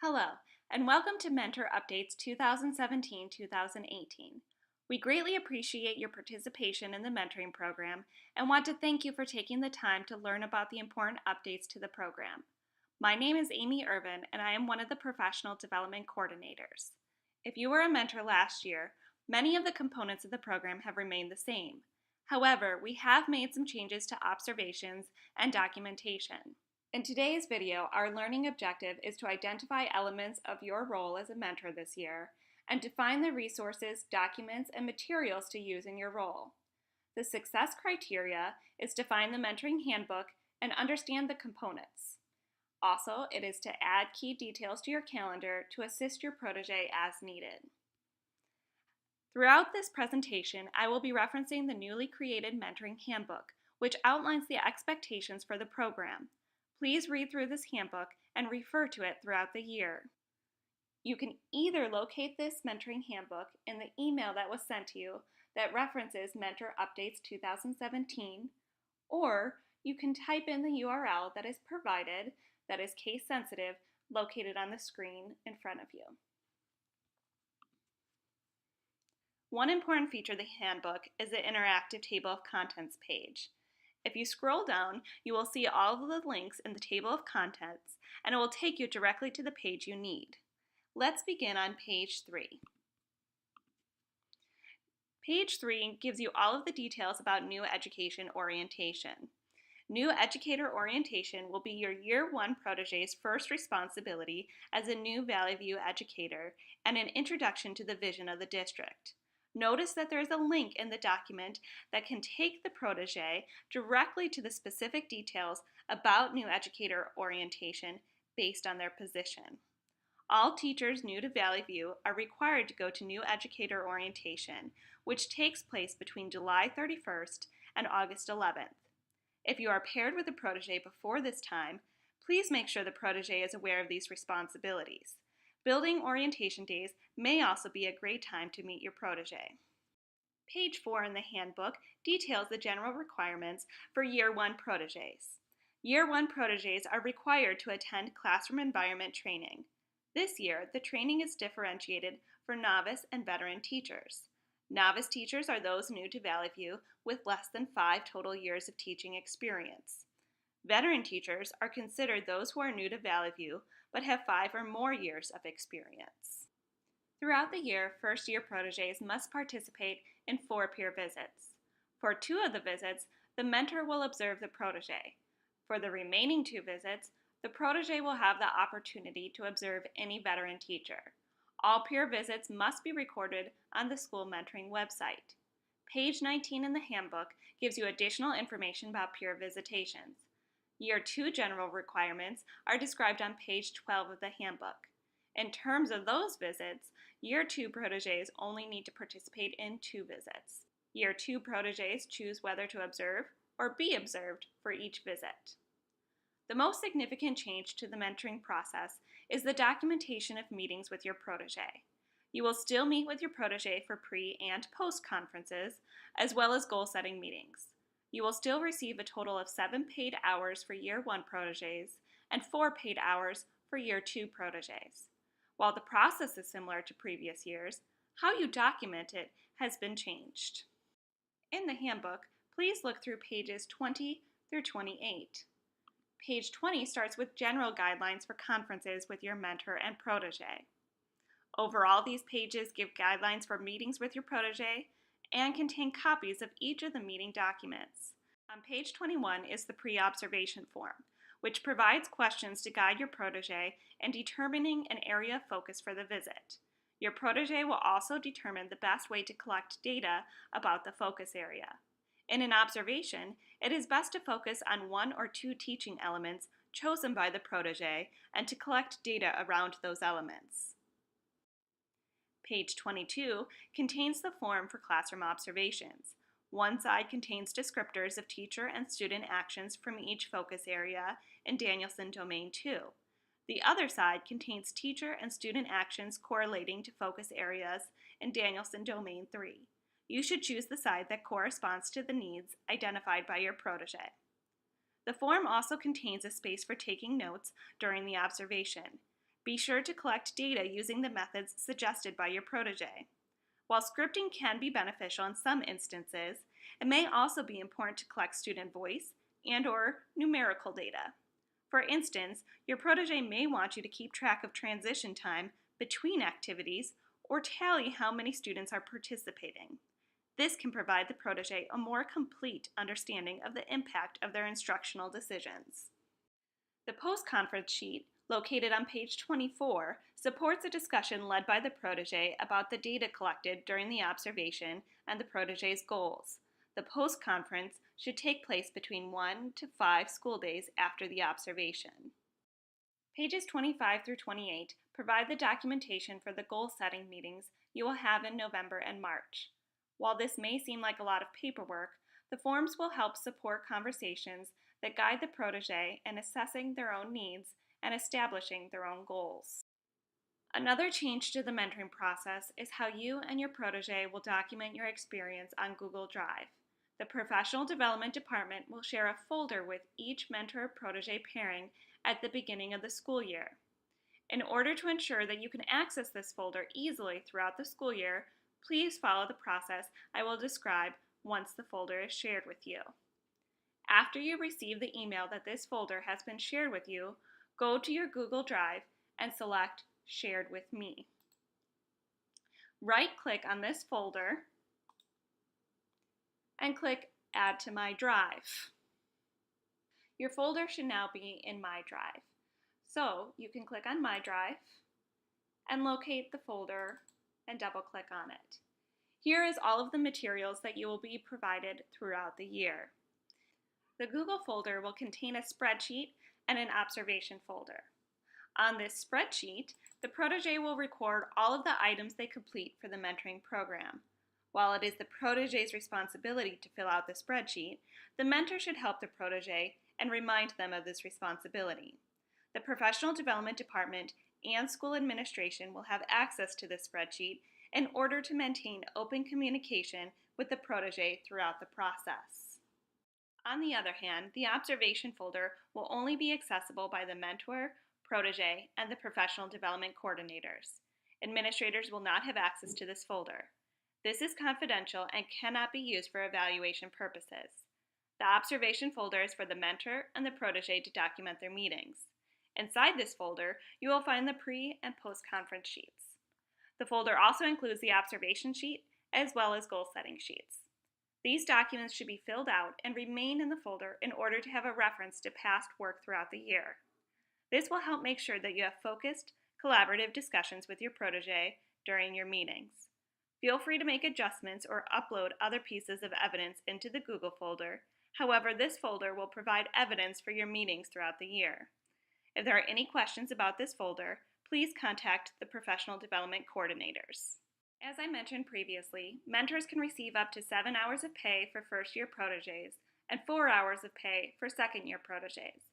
Hello, and welcome to Mentor Updates 2017-2018. We greatly appreciate your participation in the mentoring program and want to thank you for taking the time to learn about the important updates to the program. My name is Amy Irvin, and I am one of the professional development coordinators. If you were a mentor last year, many of the components of the program have remained the same. However, we have made some changes to observations and documentation. In today's video, our learning objective is to identify elements of your role as a mentor this year and define the resources, documents, and materials to use in your role. The success criteria is to find the mentoring handbook and understand the components. Also, it is to add key details to your calendar to assist your protege as needed. Throughout this presentation, I will be referencing the newly created mentoring handbook, which outlines the expectations for the program. Please read through this handbook and refer to it throughout the year. You can either locate this mentoring handbook in the email that was sent to you that references Mentor Updates 2017, or you can type in the URL that is provided that is case sensitive located on the screen in front of you. One important feature of the handbook is the interactive table of contents page. If you scroll down, you will see all of the links in the table of contents, and it will take you directly to the page you need. Let's begin on page 3. Page 3 gives you all of the details about New Education Orientation. New Educator Orientation will be your Year 1 protege's first responsibility as a new Valley View educator and an introduction to the vision of the district. Notice that there is a link in the document that can take the protege directly to the specific details about New Educator Orientation based on their position. All teachers new to Valley View are required to go to New Educator Orientation, which takes place between July 31st and August 11th. If you are paired with a protege before this time, please make sure the protege is aware of these responsibilities. Building orientation days may also be a great time to meet your protege. Page 4 in the handbook details the general requirements for Year 1 proteges. Year 1 proteges are required to attend classroom environment training. This year, the training is differentiated for novice and veteran teachers. Novice teachers are those new to Valley View with less than 5 total years of teaching experience. Veteran teachers are considered those who are new to Valley View but have 5 or more years of experience. Throughout the year, first-year proteges must participate in 4 peer visits. For 2 of the visits, the mentor will observe the protege. For the remaining 2 visits, the protege will have the opportunity to observe any veteran teacher. All peer visits must be recorded on the school mentoring website. Page 19 in the handbook gives you additional information about peer visitations. Year 2 general requirements are described on page 12 of the handbook. In terms of those visits, Year 2 proteges only need to participate in 2 visits. Year 2 proteges choose whether to observe or be observed for each visit. The most significant change to the mentoring process is the documentation of meetings with your protege. You will still meet with your protege for pre- and post-conferences, as well as goal-setting meetings. You will still receive a total of 7 paid hours for Year 1 proteges and 4 paid hours for Year 2 proteges. While the process is similar to previous years, how you document it has been changed. In the handbook, please look through pages 20 through 28. Page 20 starts with general guidelines for conferences with your mentor and protege. Overall, these pages give guidelines for meetings with your protege and contain copies of each of the meeting documents. On page 21 is the pre-observation form, which provides questions to guide your protege in determining an area of focus for the visit. Your protege will also determine the best way to collect data about the focus area. In an observation, it is best to focus on 1 or 2 teaching elements chosen by the protege and to collect data around those elements. Page 22 contains the form for classroom observations. One side contains descriptors of teacher and student actions from each focus area in Danielson Domain 2. The other side contains teacher and student actions correlating to focus areas in Danielson Domain 3. You should choose the side that corresponds to the needs identified by your protege. The form also contains a space for taking notes during the observation. Be sure to collect data using the methods suggested by your protege. While scripting can be beneficial in some instances, it may also be important to collect student voice and/or numerical data. For instance, your protege may want you to keep track of transition time between activities or tally how many students are participating. This can provide the protege a more complete understanding of the impact of their instructional decisions. The post-conference sheet, located on page 24, supports a discussion led by the protege about the data collected during the observation and the protege's goals. The post-conference should take place between 1 to 5 school days after the observation. Pages 25 through 28 provide the documentation for the goal-setting meetings you will have in November and March. While this may seem like a lot of paperwork, the forms will help support conversations that guide the protege in assessing their own needs and establishing their own goals. Another change to the mentoring process is how you and your protege will document your experience on Google Drive. The Professional Development Department will share a folder with each mentor-protege pairing at the beginning of the school year. In order to ensure that you can access this folder easily throughout the school year, please follow the process I will describe once the folder is shared with you. After you receive the email that this folder has been shared with you, go to your Google Drive and select Shared with Me. Right-click on this folder and click Add to My Drive. Your folder should now be in My Drive. So you can click on My Drive and locate the folder and double-click on it. Here is all of the materials that you will be provided throughout the year. The Google folder will contain a spreadsheet and an observation folder. On this spreadsheet, the protege will record all of the items they complete for the mentoring program. While it is the protege's responsibility to fill out the spreadsheet, the mentor should help the protege and remind them of this responsibility. The Professional Development Department and school administration will have access to this spreadsheet in order to maintain open communication with the protege throughout the process. On the other hand, the observation folder will only be accessible by the mentor, protege, and the professional development coordinators. Administrators will not have access to this folder. This is confidential and cannot be used for evaluation purposes. The observation folder is for the mentor and the protege to document their meetings. Inside this folder, you will find the pre- and post-conference sheets. The folder also includes the observation sheet as well as goal-setting sheets. These documents should be filled out and remain in the folder in order to have a reference to past work throughout the year. This will help make sure that you have focused, collaborative discussions with your protege during your meetings. Feel free to make adjustments or upload other pieces of evidence into the Google folder. However, this folder will provide evidence for your meetings throughout the year. If there are any questions about this folder, please contact the professional development coordinators. As I mentioned previously, mentors can receive up to 7 hours of pay for first-year proteges and 4 hours of pay for second-year proteges.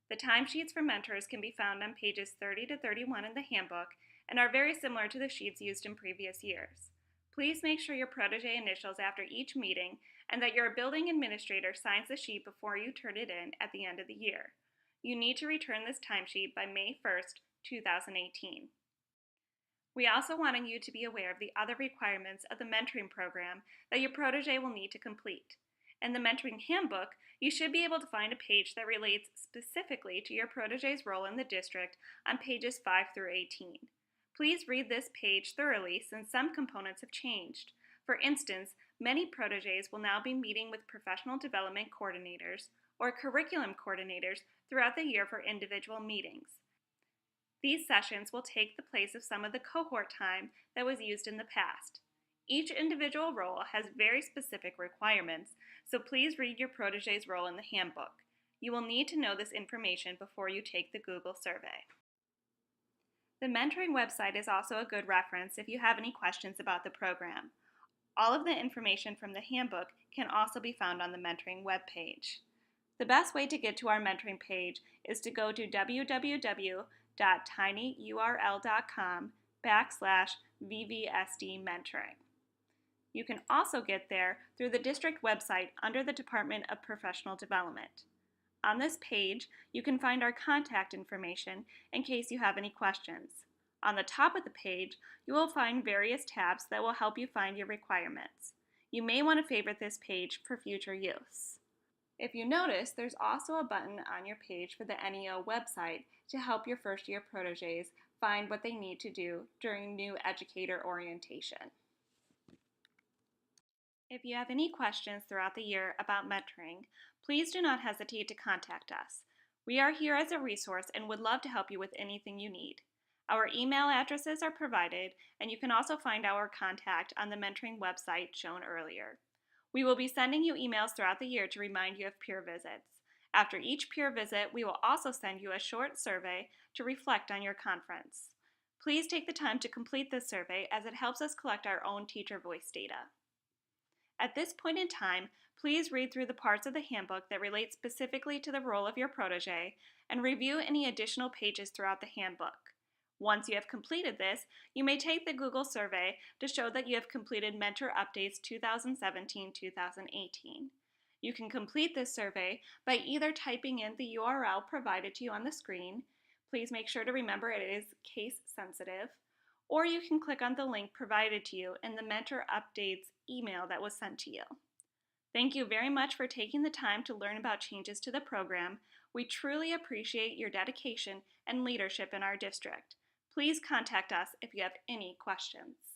The timesheets for mentors can be found on pages 30 to 31 in the handbook and are very similar to the sheets used in previous years. Please make sure your protege initials after each meeting and that your building administrator signs the sheet before you turn it in at the end of the year. You need to return this timesheet by May 1st, 2018. We also wanted you to be aware of the other requirements of the mentoring program that your protege will need to complete. In the mentoring handbook, you should be able to find a page that relates specifically to your protege's role in the district on pages 5 through 18. Please read this page thoroughly since some components have changed. For instance, many proteges will now be meeting with professional development coordinators or curriculum coordinators throughout the year for individual meetings. These sessions will take the place of some of the cohort time that was used in the past. Each individual role has very specific requirements, so please read your protege's role in the handbook. You will need to know this information before you take the Google survey. The mentoring website is also a good reference if you have any questions about the program. All of the information from the handbook can also be found on the mentoring webpage. The best way to get to our mentoring page is to go to www.tinyurl.com/VVSD mentoring. You can also get there through the district website under the Department of Professional Development. On this page, you can find our contact information in case you have any questions. On the top of the page, you will find various tabs that will help you find your requirements. You may want to favorite this page for future use. If you notice, there's also a button on your page for the NEO website to help your first year proteges find what they need to do during new educator orientation. If you have any questions throughout the year about mentoring, please do not hesitate to contact us. We are here as a resource and would love to help you with anything you need. Our email addresses are provided, and you can also find our contact on the mentoring website shown earlier. We will be sending you emails throughout the year to remind you of peer visits. After each peer visit, we will also send you a short survey to reflect on your conference. Please take the time to complete this survey as it helps us collect our own teacher voice data. At this point in time, please read through the parts of the handbook that relate specifically to the role of your protege and review any additional pages throughout the handbook. Once you have completed this, you may take the Google survey to show that you have completed Mentor Updates 2017-2018. You can complete this survey by either typing in the URL provided to you on the screen. Please make sure to remember it is case sensitive. Or you can click on the link provided to you in the Mentor Updates email that was sent to you. Thank you very much for taking the time to learn about changes to the program. We truly appreciate your dedication and leadership in our district. Please contact us if you have any questions.